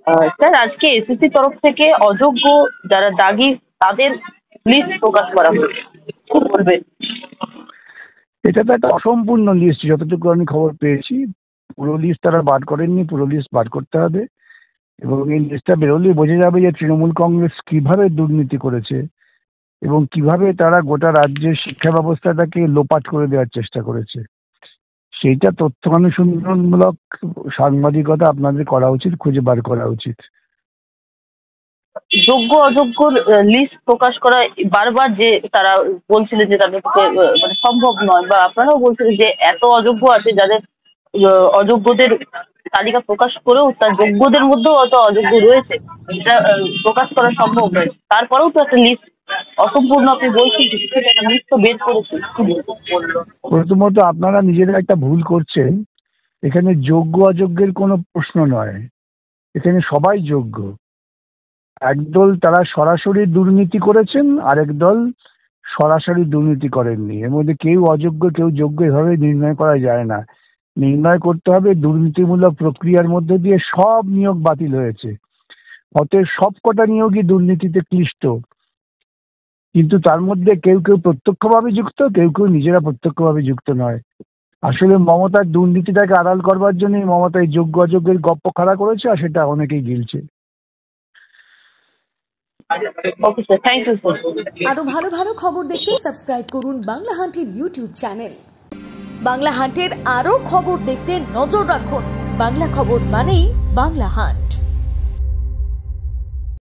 Sir, আজকে SSC তরফ থেকে অযোগ্য যারা দাগি তাদের লিস্ট প্রকাশ করা হয়েছে, কি বলবেন? এটা তো একটা অসম্পূর্ণ লিস্ট, যতটুকু আমি খবর পেয়েছি। পুরো লিস্ট তারা বার করেননি, পুরো লিস্ট বার করতে হবে। এবং এই লিস্টটা বেরোলেই বোঝা যাবে যে তৃণমূল কংগ্রেস কিভাবে দুর্নীতি করেছে এবং কিভাবে তারা গোটা রাজ্যের শিক্ষা ব্যবস্থাটাকে লোপাট করে দেওয়ার চেষ্টা করেছে। সেইটা তথ্য অনুসন্ধানমূলক সাংবাদিকতা আপনাদের করা উচিত, খুঁজে বার করা উচিত। যোগ্য অযোগ্য লিস্ট প্রকাশ করা বারবার যে তারা বলছিলেন যে তাদের পক্ষে মানে সম্ভব নয়, বা আপনারাও বলছিলেন যে এত অযোগ্য আছে যাদের অযোগ্যদের তালিকা প্রকাশ করেও তার যোগ্যদের মধ্যেও অত অযোগ্য রয়েছে, এটা প্রকাশ করা সম্ভব নয়। তারপরেও তো একটা লিস্ট অসম্পূর্ণ আপনি বলছেন, সেটা একটা লিস্ট তো বের করেছে, কি বলবো? প্রথমত আপনারা নিজেরা একটা ভুল করছেন। এখানে যোগ্য অযোগ্যের কোনো প্রশ্ন নয়, এখানে সবাই যোগ্য। একদল তারা সরাসরি দুর্নীতি করেছেন, আরেক দল সরাসরি দুর্নীতি করেননি। এর মধ্যে কেউ অযোগ্য কেউ যোগ্য এভাবে নির্ণয় করা যায় না। নির্ণয় করতে হবে দুর্নীতিমূলক প্রক্রিয়ার মধ্যে দিয়ে সব নিয়োগ বাতিল হয়েছে, অতএব সব কটা নিয়োগই দুর্নীতিতে ক্লিষ্ট। কিন্তু তার মধ্যে কেউ কেউ প্রত্যক্ষভাবে যুক্ত, কেউ কেউ নিজেরা প্রত্যক্ষভাবে যুক্ত নয়। আসলে মমতার দুর্নীতিটাকে আড়াল করবার জন্যই মমতা এই যোগ্য অযোগ্যের গপ্প খাড়া করেছে, আর সেটা অনেকেই গিলছে। Okay sir, thank you sir. আরো ভালো ভালো খবর দেখতে সাবস্ক্রাইব করুন বাংলা হান্টের ইউটিউব চ্যানেল। বাংলা হান্টের আরো খবর দেখতে নজর রাখুন। বাংলা খবর মানেই বাংলা হান্ট।